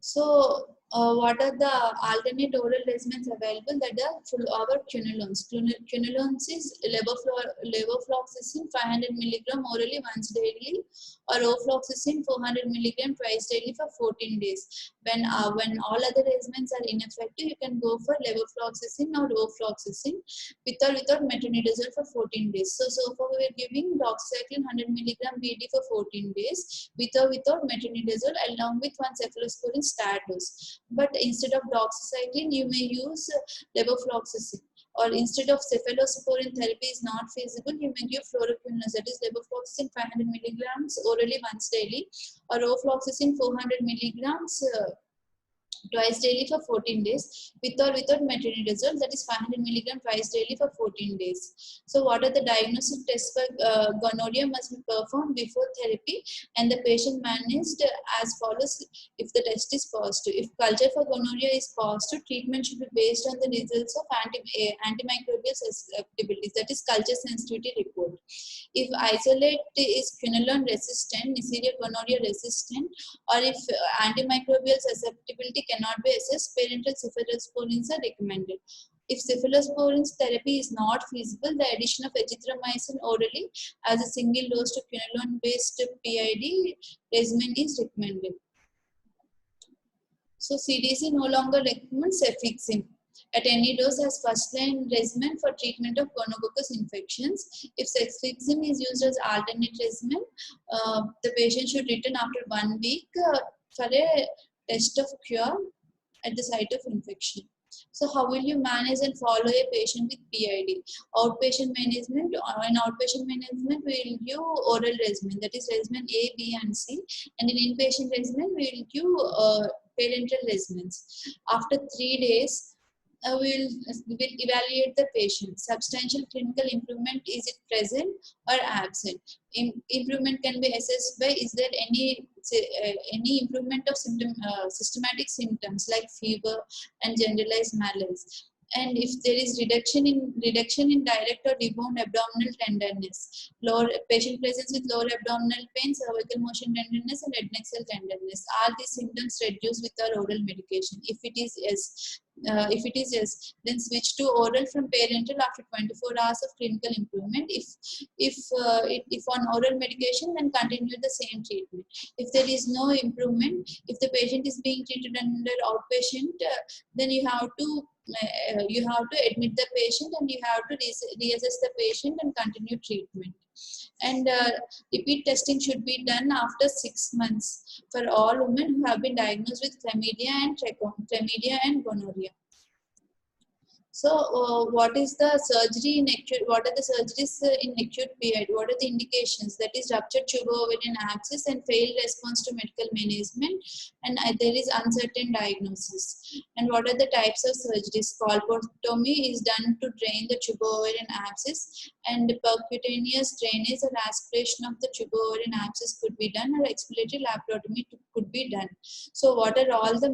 So, what are the alternate oral regimens available? That are our quinolones. Quinolones is levofloxacin 500 milligram orally once daily, or ofloxacin 400 milligram twice daily for 14 days. When all other regimens are ineffective, you can go for levofloxacin or ofloxacin with or without metronidazole for 14 days. So far we are giving doxycycline 100 milligram BD for 14 days with or without metronidazole along with one cephalosporin stat dose. But instead of doxycycline, you may use levofloxacin or instead of cephalosporin therapy is not feasible, you may give fluoroquinolones, that is levofloxacin 500 milligrams orally once daily, or ofloxacin 400 milligrams twice daily for 14 days, with or without metronidazole, that is 500 milligram twice daily for 14 days. So what are the diagnostic tests for gonorrhea must be performed before therapy, and the patient managed as follows if the test is positive. If culture for gonorrhea is positive, treatment should be based on the results of antimicrobial susceptibilities, that is culture sensitivity report. If isolate is quinolone resistant, Neisseria gonorrhea resistant, or if antimicrobial susceptibility cannot be assessed, parenteral cephalosporins are recommended. If cephalosporins therapy is not feasible, the addition of azithromycin orally as a single dose to quinolone-based PID regimen is recommended. So CDC no longer recommends cefixime at any dose as first-line regimen for treatment of gonococcus infections. If cefixime is used as alternate regimen, the patient should return after 1 week for a test of cure at the site of infection. So how will you manage and follow a patient with PID? Outpatient management. In outpatient management, we will give oral regimen, that is regimen A, B, and C. And in inpatient regimen, we will give parenteral regimens. After 3 days, we will evaluate the patient. Substantial clinical improvement, is it present or absent? Improvement can be assessed by is there any improvement of systematic symptoms like fever and generalized malaise. And if there is reduction in direct or rebound abdominal tenderness, lower patient presents with lower abdominal pain, cervical motion tenderness, and head neck cell tenderness, are these symptoms reduced with our oral medication? If it is yes, then switch to oral from parenteral after 24 hours of clinical improvement. If on oral medication, then continue the same treatment. If there is no improvement, if the patient is being treated under outpatient, then you have to admit the patient, and you have to reassess the patient and continue treatment. And repeat testing should be done after 6 months for all women who have been diagnosed with chlamydia and gonorrhea. So, what is the surgery in acute? What are the surgeries in acute PID? What are the indications? That is ruptured tubo-ovarian abscess and failed response to medical management, and there is uncertain diagnosis. And what are the types of surgeries? Colpotomy is done to drain the tubo-ovarian abscess, and percutaneous drainage or aspiration of the tubo-ovarian abscess could be done, or exploratory laparotomy could be done. So, what are all the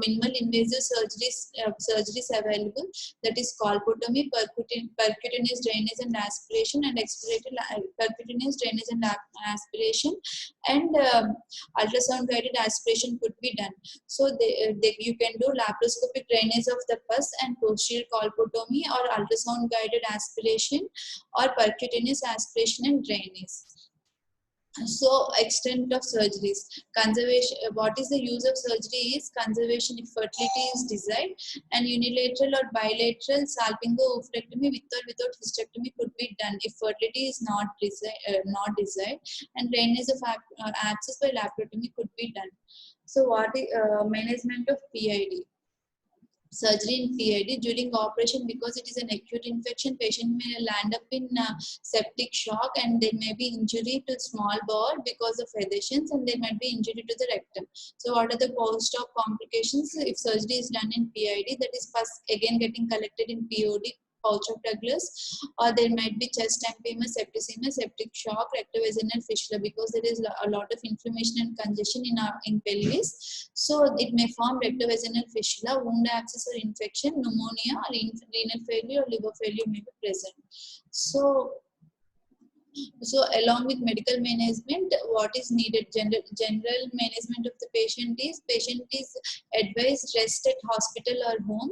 minimal invasive surgeries available? That is colpotomy, percutaneous drainage and aspiration, and exploratory percutaneous drainage and aspiration, and ultrasound guided aspiration could be done. So you can do laparoscopic drainage of the pus and posterior colpotomy, or ultrasound guided aspiration, or percutaneous aspiration and drainage. So, extent of surgeries. Conservation. What is the use of surgery is conservation if fertility is desired, and unilateral or bilateral salpingo-oophorectomy with or without hysterectomy could be done if fertility is not desired, and drainage of abscess by laparotomy could be done. So, what is management of PID? Surgery in PID during operation, because it is an acute infection, patient may land up in septic shock, and there may be injury to small bowel because of adhesions, and there might be injury to the rectum. So what are the post-op complications if surgery is done in PID? That is pus again getting collected in POD, pouch of Douglas, or there might be chest empyema, septicemia, septic shock, rectovaginal fistula, because there is a lot of inflammation and congestion in pelvis. So it may form rectovaginal fistula, wound abscess or infection, pneumonia, or renal failure or liver failure may be present. So along with medical management, what is needed? General management of the patient is advised rest at hospital or home,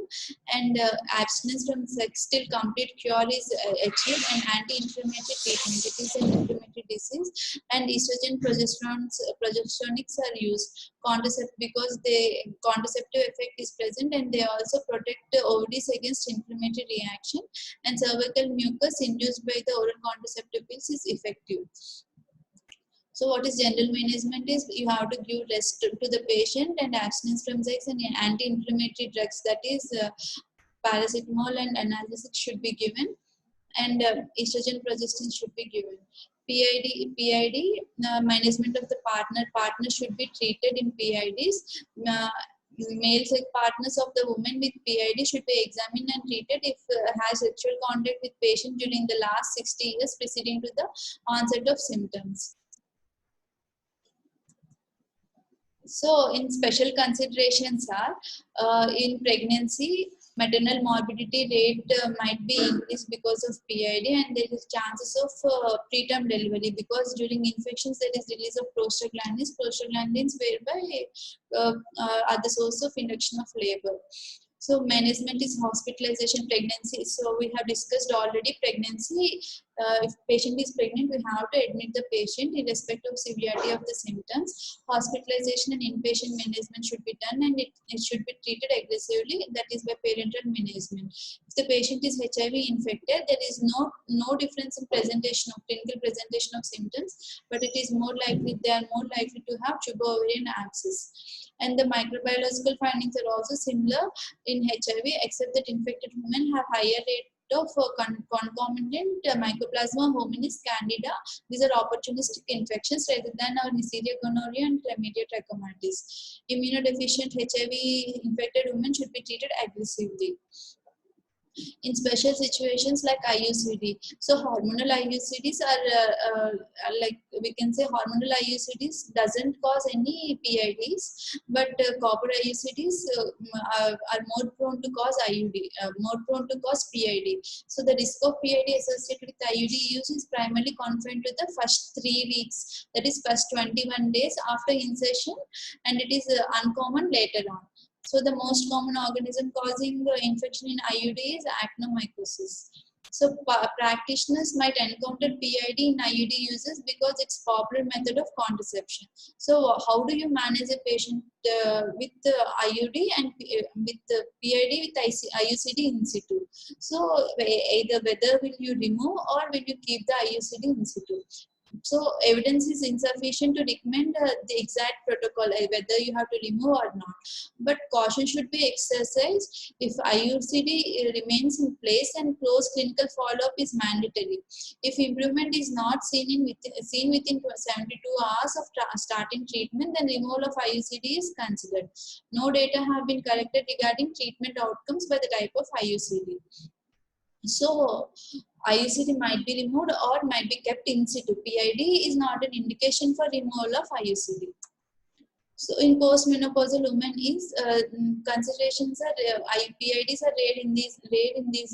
and abstinence from sex till complete cure is achieved, and anti-inflammatory treatment. It is an inflammatory disease, and estrogen progesteronics are used. Because the contraceptive effect is present, and they also protect the ovaries against inflammatory reaction, and cervical mucus induced by the oral contraceptive pills is effective. So what is general management is you have to give rest to the patient, and abstinence from sex, and anti-inflammatory drugs, that is paracetamol and analgesics should be given, and estrogen progestin should be given. PID management of the partner should be treated in PIDs. Male sex partners of the woman with PID should be examined and treated if has sexual contact with patient during the last 60 years preceding to the onset of symptoms. So, in special considerations are in pregnancy, maternal morbidity rate might be increased because of PID, and there is chances of preterm delivery because during infections there is release of prostaglandins whereby are the source of induction of labor. So management is hospitalization, pregnancy. So we have discussed already pregnancy. If patient is pregnant, we have to admit the patient irrespective of severity of the symptoms. Hospitalization and inpatient management should be done, and it should be treated aggressively. That is by parenteral management. If the patient is HIV infected, there is no difference in presentation of clinical presentation of symptoms, but it is more likely they are more likely to have tubo-ovarian abscess. And the microbiological findings are also similar in HIV, except that infected women have higher rate of concomitant Mycoplasma hominis candida. These are opportunistic infections rather than our Neisseria gonorrhea and Chlamydia trachomatis. Immunodeficient HIV infected women should be treated aggressively. In special situations like IUCD. So hormonal IUCDs are like we can say hormonal IUCDs doesn't cause any PIDs, but copper IUCDs are more prone to cause IUD, more prone to cause PID. So the risk of PID associated with IUD use is primarily confined to the first 3 weeks, that is first 21 days after insertion, and it is uncommon later on. So the most common organism causing infection in IUD is actinomycosis. So practitioners might encounter PID in IUD users because it's popular method of contraception. So how do you manage a patient with IUD and with PID with IUCD in situ? So either whether will you remove or will you keep the IUCD in situ? So evidence is insufficient to recommend the exact protocol, whether you have to remove or not. But caution should be exercised if IUCD remains in place and close clinical follow-up is mandatory. If improvement is not seen within 72 hours of starting treatment, then removal of IUCD is considered. No data have been collected regarding treatment outcomes by the type of IUCD. So IUCD might be removed or might be kept in situ. PID is not an indication for removal of IUCD. So in postmenopausal women is considerations are PIDs are rare in these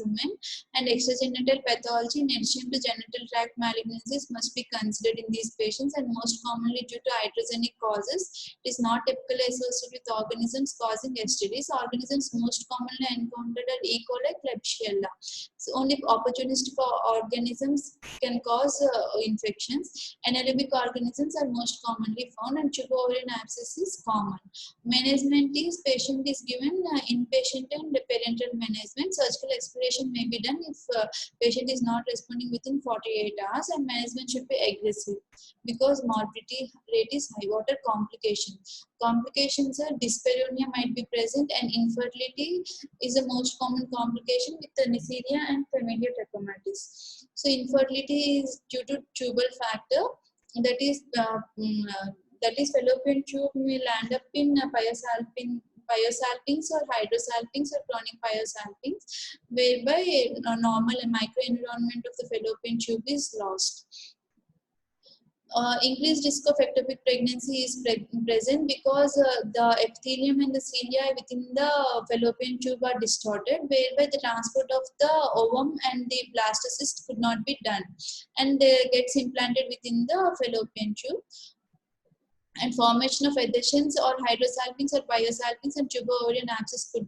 women, and extragenital pathology in addition to genital tract malignancies must be considered in these patients, and most commonly due to iatrogenic causes. It is not typically associated with organisms causing STDs. Organisms most commonly encountered are E. coli, Klebsiella. So only opportunistic organisms can cause infections. Anaerobic organisms are most commonly found, and tubo-ovarian abscess is common. Management is patient is given inpatient and parenteral management. Surgical exploration may be done if patient is not responding within 48 hours, and management should be aggressive because morbidity rate is high. What are complications? Complications are dyspareunia might be present, and infertility is the most common complication with the Neisseria and Chlamydia trachomatis. So infertility is due to tubal factor, that is fallopian tube may land up in pyosalpinx or hydrosalpinx or chronic pyosalpinx, whereby normal microenvironment of the fallopian tube is lost. Increased risk of ectopic pregnancy is present because the epithelium and the cilia within the fallopian tube are distorted, whereby the transport of the ovum and the blastocyst could not be done, and gets implanted within the fallopian tube. And formation of adhesions or hydrosalpinx or pyosalpinx and tubo-ovarian abscess could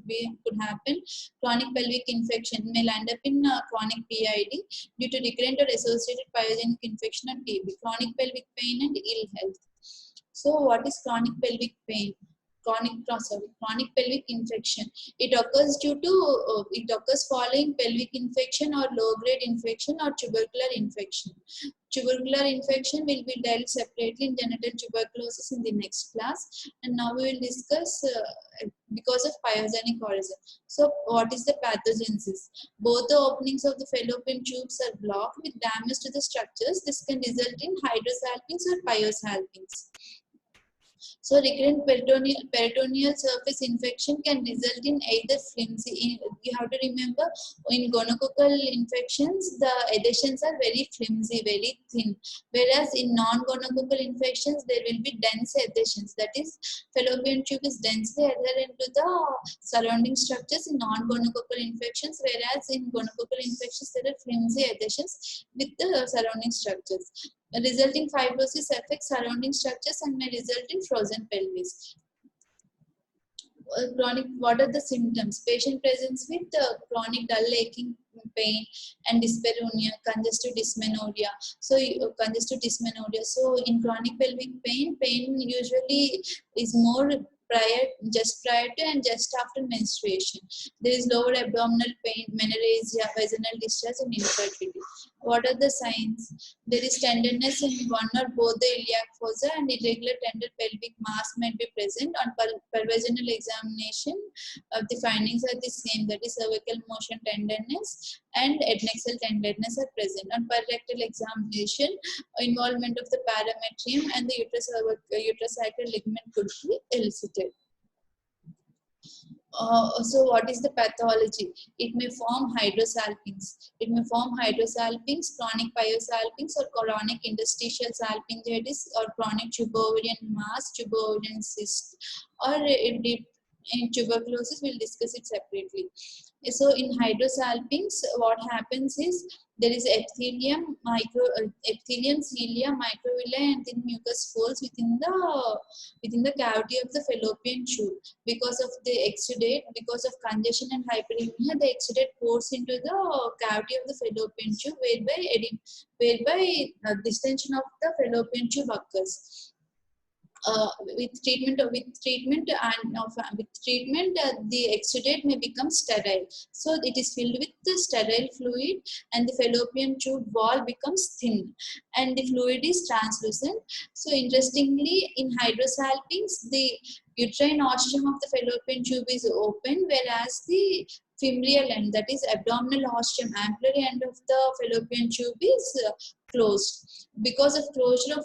happen. Chronic pelvic infection may land up in chronic PID due to recurrent or associated pyogenic infection or TB. Chronic pelvic pain and ill health. So what is chronic pelvic pain? chronic pelvic infection. It occurs it occurs following pelvic infection or low grade infection or tubercular infection. Tubercular infection will be dealt separately in genital tuberculosis in the next class. And now we will discuss because of pyogenic origin. So what is the pathogenesis? Both the openings of the fallopian tubes are blocked with damage to the structures. This can result in hydrosalpinx or pyosalpinx. So recurrent peritoneal surface infection can result in either flimsy. You have to remember, in gonococcal infections, the adhesions are very flimsy, very thin. Whereas in non-gonococcal infections, there will be dense adhesions. That is, fallopian tube is densely adherent to the surrounding structures in non-gonococcal infections. Whereas in gonococcal infections, there are flimsy adhesions with the surrounding structures. Resulting fibrosis affects surrounding structures and may result in frozen pelvis. Chronic, what are the symptoms? Patient presents with chronic dull aching pain and dyspareunia, congestive dysmenorrhea. So congestive dysmenorrhea. So in chronic pelvic pain, pain usually is more just prior to and just after menstruation. There is lower abdominal pain, menorrhagia, vaginal discharge, and infertility. What are the signs? There is tenderness in one or both the iliac fossa and irregular tender pelvic mass might be present. On pervaginal examination, the findings are the same, that is cervical motion tenderness and adnexal tenderness are present. On rectal examination, involvement of the parametrium and the uterosacral ligament could be elicited. So what is the pathology? It may form hydrosalpinx. It may form hydrosalpinx, chronic pyosalpinx, or chronic interstitial salpingitis, or chronic tubo-ovarian mass, tubo-ovarian cyst, or in tuberculosis. We'll discuss it separately. So in hydrosalpinx, what happens is there is epithelium, cilia, microvilli, and thin mucus folds within the cavity of the fallopian tube. Because of the exudate, because of congestion and hyperemia, the exudate pours into the cavity of the fallopian tube, whereby distension of the fallopian tube occurs. With treatment, the exudate may become sterile. So it is filled with the sterile fluid, and the fallopian tube wall becomes thin, and the fluid is translucent. So interestingly, in hydrosalpinx, the uterine ostium of the fallopian tube is open, whereas the femoral end, that is abdominal ostium, ampullary end of the fallopian tube is closed. Because of closure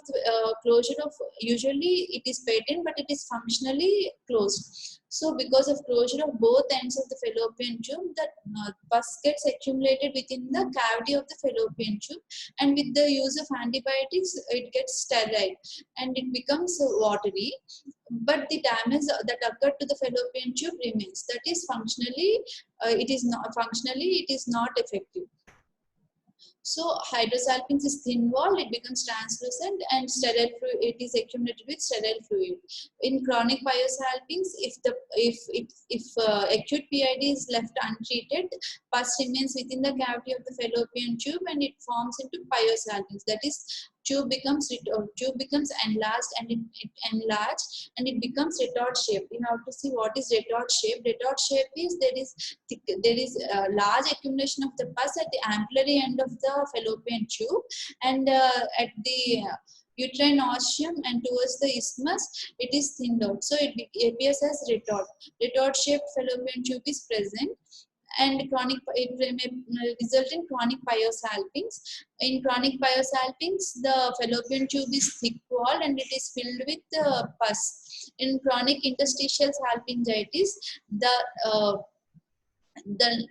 of usually it is patent, but it is functionally closed. So because of closure of both ends of the fallopian tube, the pus gets accumulated within the cavity of the fallopian tube, and with the use of antibiotics, it gets sterile and it becomes watery. But the damage that occurred to the fallopian tube remains. That is functionally, it is not effective. So hydrosalpinx is thin walled, it becomes translucent, and sterile fluid, it is accumulated with sterile fluid. In chronic pyosalpinx, if acute PID is left untreated, pus remains within the cavity of the fallopian tube and it forms into pyosalpinx. That is, tube becomes enlarged and it becomes retort shaped. You have to see what is retort shape. Retort shape is there is a large accumulation of the pus at the ampullary end of the fallopian tube, and at the uterine ostium and towards the isthmus, it is thinned out. So it appears as retort. Retort shaped fallopian tube is present, and it may result in chronic pyosalpinx. In chronic pyosalpinx, the fallopian tube is thick walled and it is filled with pus. In chronic interstitial salpingitis, the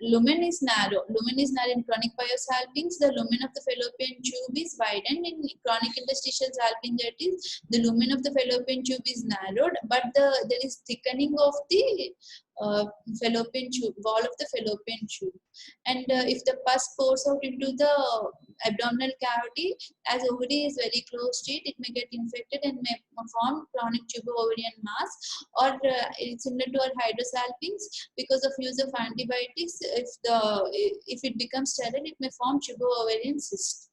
lumen is narrow. Lumen is narrow in chronic pyosalpinx. The lumen of the fallopian tube is widened. In chronic interstitial salpingitis, the lumen of the fallopian tube is narrowed, but there is thickening of the fallopian tube, wall of the fallopian tube. And if the pus pours out into the abdominal cavity, as ovary is very close to it, it may get infected and may form chronic tubo-ovarian mass, or it's similar to our hydrosalpinx. Because of use of antibiotics, if it becomes sterile, it may form tubo-ovarian cyst.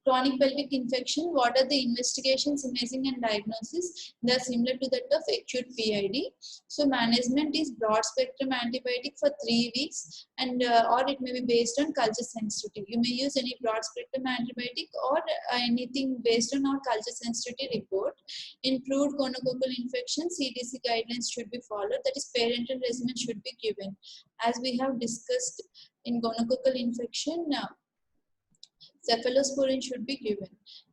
Chronic pelvic infection, what are the investigations, imaging and diagnosis? They are similar to that of acute PID. So management is broad spectrum antibiotic for 3 weeks, and or it may be based on culture sensitivity. You may use any broad spectrum antibiotic or anything based on our culture sensitivity report. In crude gonococcal infection, CDC guidelines should be followed, that is parenteral regimen should be given. As we have discussed in gonococcal infection, cephalosporin should be given.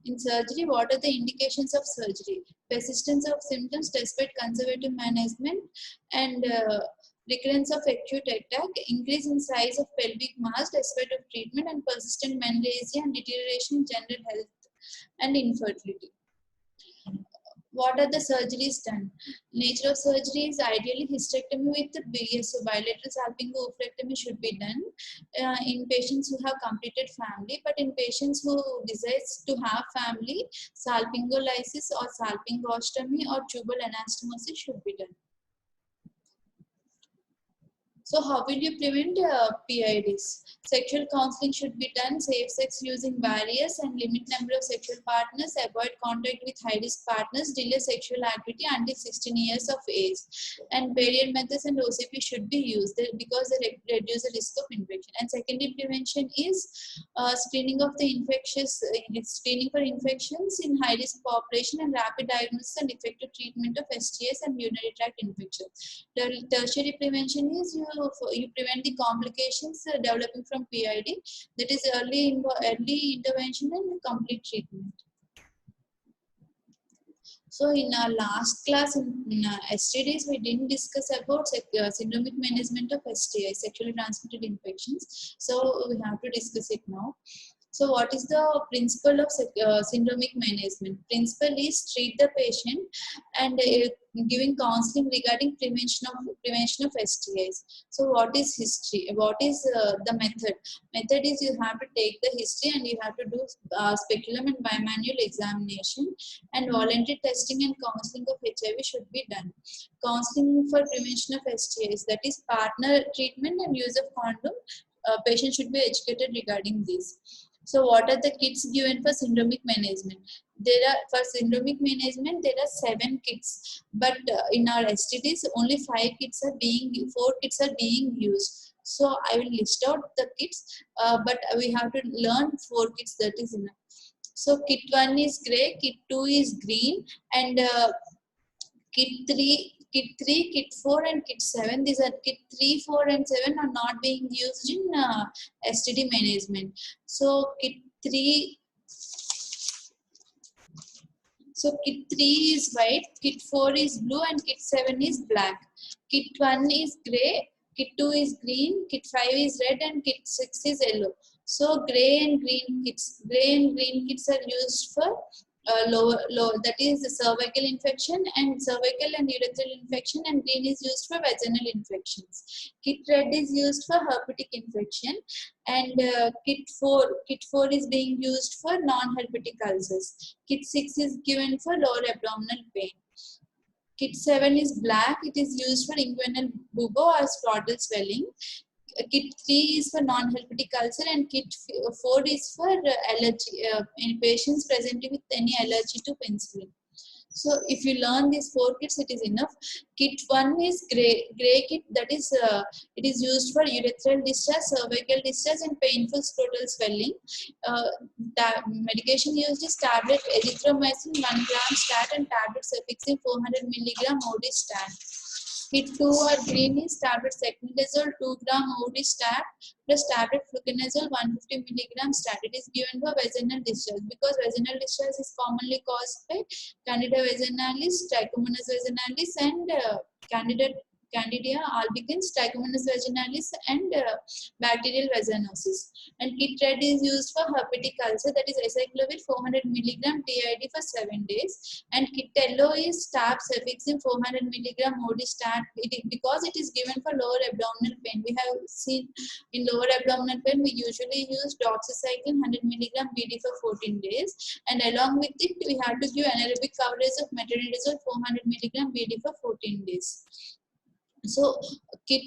In surgery, what are the indications of surgery? Persistence of symptoms despite conservative management, and recurrence of acute attack, increase in size of pelvic mass despite of treatment, and persistent menorrhagia and deterioration in general health and infertility. What are the surgeries done? Nature of surgery is ideally hysterectomy with the BS, so bilateral salpingo-oophorectomy should be done in patients who have completed family, but in patients who desires to have family, salpingolysis or salpingostomy or tubal anastomosis should be done. So how will you prevent PIDs? Sexual counseling should be done, safe sex using barriers, and limit number of sexual partners, avoid contact with high-risk partners, delay sexual activity until 16 years of age. And barrier methods and OCP should be used because they reduce the risk of infection. And secondary prevention is screening of the screening for infections in high-risk population, and rapid diagnosis and effective treatment of STIs and urinary tract infections. The tertiary prevention is you prevent the complications developing from PID, that is early intervention and complete treatment. So in our last class in STDs, we didn't discuss about syndromic management of STI, sexually transmitted infections. So we have to discuss it now. So what is the principle of syndromic management? Principle is treat the patient and giving counseling regarding prevention of STIs. So what is history? What is the method? Method is you have to take the history and you have to do speculum and bimanual examination, and voluntary testing and counseling of HIV should be done. Counseling for prevention of STIs, that is partner treatment and use of condom. Patient should be educated regarding this. So what are the kits given for syndromic management? For syndromic management, there are 7 kits, but in our STDs, only 4 kits are being used. So I will list out the kits, but we have to learn 4 kits, that is enough. So kit 1 is gray, kit 2 is green, and kit 3, kit 4 and kit 7. These are kit 3, 4 and 7 are not being used in STD management. So kit 3 is white, kit 4 is blue, and kit 7 is black. Kit 1 is gray, kit 2 is green, kit 5 is red, and kit 6 is yellow. So gray and green kits are used for lower, that is the cervical infection and cervical and urethral infection, and green is used for vaginal infections. Kit red is used for herpetic infection, and kit 4 is being used for non-herpetic ulcers. Kit 6 is given for lower abdominal pain. Kit 7 is black, it is used for inguinal bubo or scrotal swelling. Kit 3 is for non-herpetic ulcer, and kit 4 is for allergy in patients presenting with any allergy to penicillin. So if you learn these 4 kits, it is enough. Kit 1 is gray kit, that is it is used for urethral discharge, cervical discharge, and painful scrotal swelling. The medication used is tablet erythromycin 1 gram stat and tablet cefixime 400 milligram OD stat. Kit 2 or green is tablet secnidazole 2 gram OD stat plus tablet fluconazole 150 milligram stat. It is given for vaginal discharge because vaginal discharge is commonly caused by Candida vaginalis, Trichomonas vaginalis, and Candida albicans, Trichomonas vaginalis, and bacterial vaginosis. And kit red is used for herpetic ulcer, that is acyclovir 400 milligram TID for 7 days. And kit yellow is tab cefixime 400 milligram OD stat because it is given for lower abdominal pain. We have seen in lower abdominal pain we usually use doxycycline 100 milligram BD for 14 days, and along with it we have to give anaerobic coverage of metronidazole 400 milligram BD for 14 days. So kit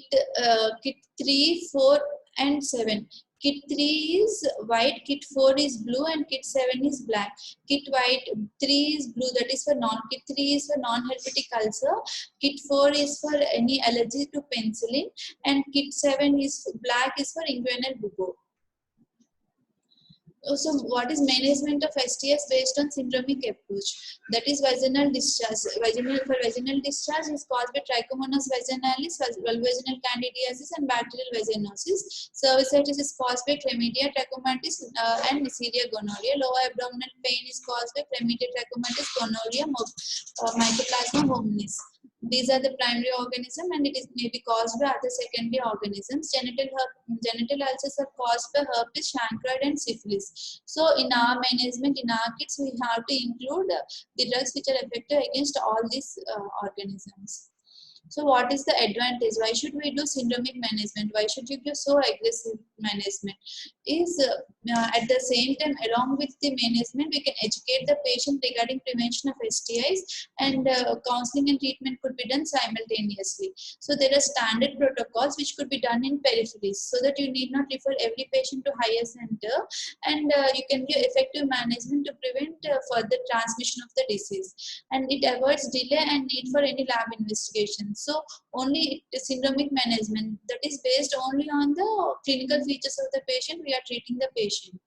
3, 4 and 7. Kit 3 is white, Kit 4 is blue, and Kit 7 is black. Kit white 3 is blue, that is for Kit 3 is for non-herpetic ulcer. Kit 4 is for any allergy to penicillin, and Kit 7 is black is for inguinal bubo. So what is management of STS based on syndromic approach? That is vaginal discharge. Vaginal discharge is caused by Trichomonas vaginalis, vulvovaginal candidiasis, and bacterial vaginosis. Cervicitis is caused by Chlamydia trachomatis and Neisseria gonorrhea. Lower abdominal pain is caused by Chlamydia trachomatis, gonorrhea, Mycoplasma hominis. These are the primary organism, and it is may be caused by other secondary organisms. Genital ulcers are caused by herpes, chancroid, and syphilis. So in our management, in our kits, we have to include the drugs which are effective against all these organisms. So what is the advantage? Why should we do syndromic management? Why should you give so aggressive management? Is at the same time, along with the management, we can educate the patient regarding prevention of STIs, and counseling and treatment could be done simultaneously. So there are standard protocols which could be done in peripheries, so that you need not refer every patient to higher center, and you can give effective management to prevent further transmission of the disease, and it avoids delay and need for any lab investigation. So only syndromic management, that is based only on the clinical features of the patient, we are treating the patient,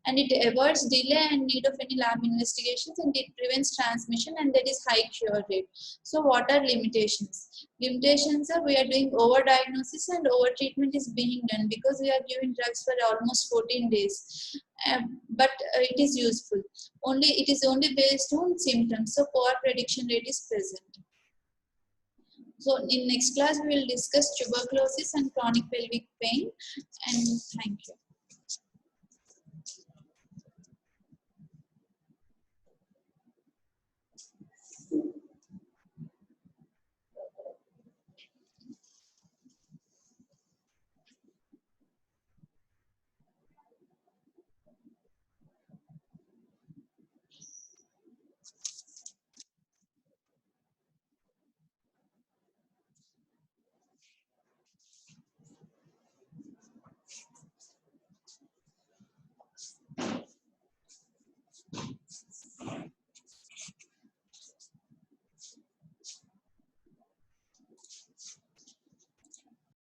and it avoids delay and need of any lab investigations, and it prevents transmission, and that is high cure rate. So what are limitations? Limitations are we are doing over diagnosis and over treatment is being done because we are giving drugs for almost 14 days. But it is useful. It is only based on symptoms. So poor prediction rate is present. So in next class, we will discuss tuberculosis and chronic pelvic pain. And thank you.